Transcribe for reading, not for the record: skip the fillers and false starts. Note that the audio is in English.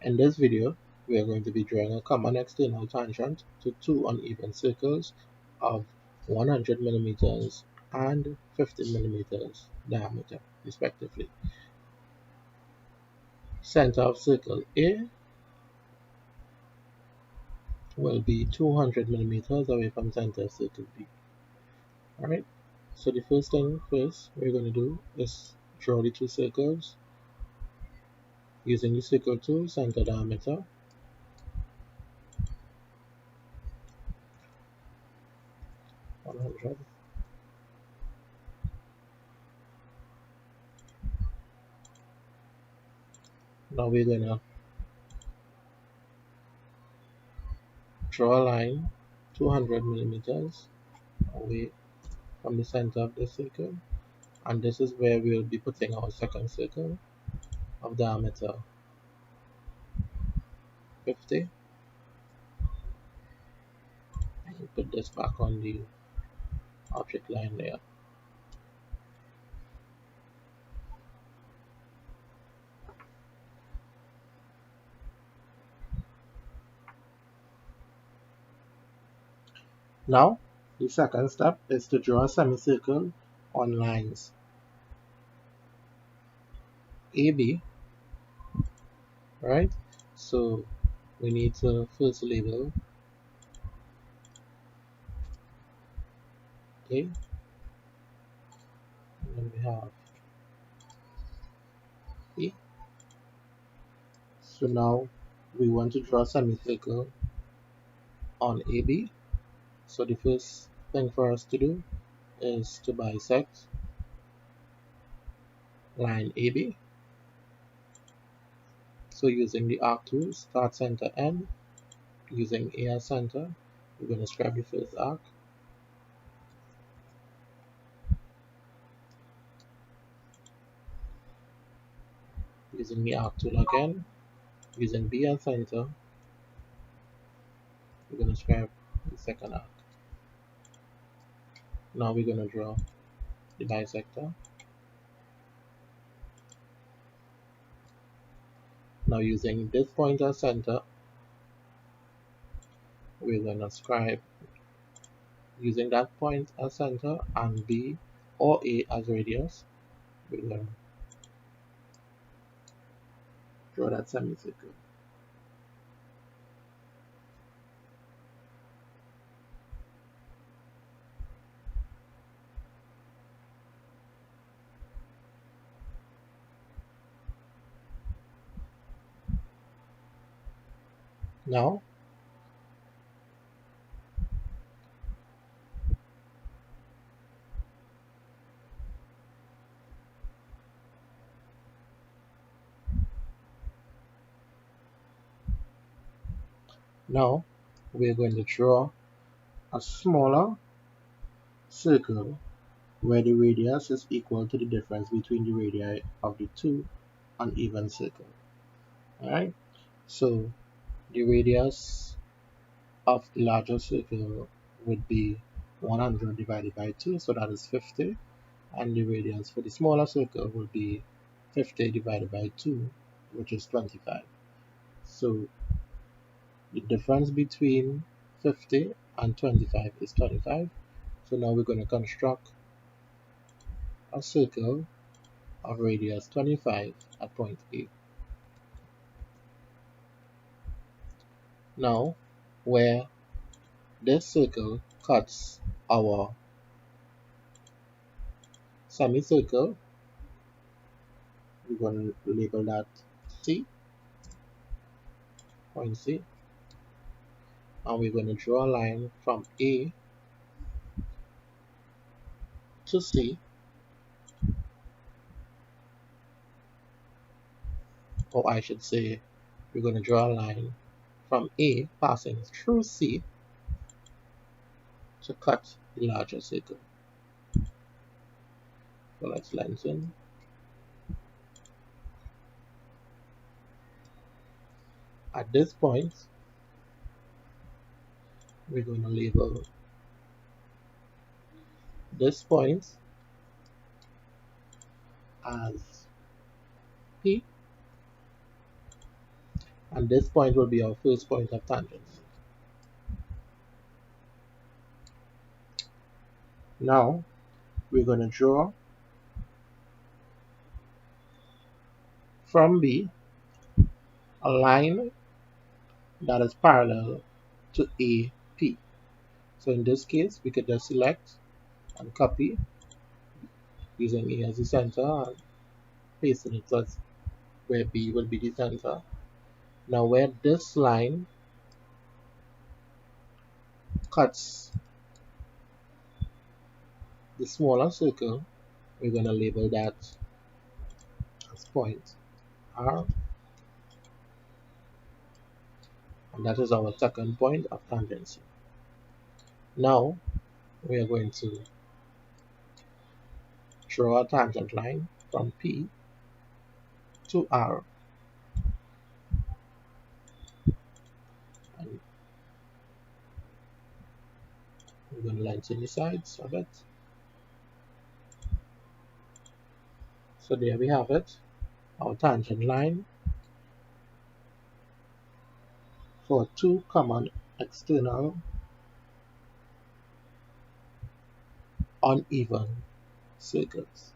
In this video, we are going to be drawing a common external tangent to two uneven circles of 100 millimeters and 50 millimeters diameter, respectively. Center of circle A will be 200 millimeters away from center of circle B. Alright, so the first thing first we're going to do is draw the two circles using the circle tool, center diameter. Now we're going to draw a line 200 millimeters away from the center of the circle, and this is where we'll be putting our second circle of diameter 50. And put this back on the object line layer. Now the second step is to draw a semicircle on lines AB, right? So we need to first label A, and then we have B. So now we want to draw a semicircle on AB. So the first thing for us to do is to bisect line AB. So using the arc tool, start center end, using A as center, we're going to scribe the first arc. Using the arc tool again, using B as center, we're going to scribe the second arc. Now we're going to draw the bisector. Now using this point as center, we're going to scribe using that point as center and B or A as radius. We're going to draw that semicircle. Now we're going to draw a smaller circle where the radius is equal to the difference between the radii of the two uneven circles. Alright, so the radius of the larger circle would be 100 divided by 2, so that is 50, and the radius for the smaller circle would be 50 divided by 2, which is 25. So the difference between 50 and 25 is 25. So now we're going to construct a circle of radius 25 at point A. Now, where this circle cuts our semicircle, we're going to label that C, point C, and we're going to draw a line from A to C, or I should say we're going to draw a line from A passing through C to cut the larger circle. So let's lengthen. At this point, we're going to label this point as P, And this point will be our first point of tangency. Now we're going to draw from B a line that is parallel to AP. So in this case, we could just select and copy using A as the center and pasting it as where B will be the center. Now where this line cuts the smaller circle, we're going to label that as point R, and that is our second point of tangency. Now we are going to draw a tangent line from P to R, and we're going to lengthen the sides of it. So there we have it, our tangent line for two common external uneven circles.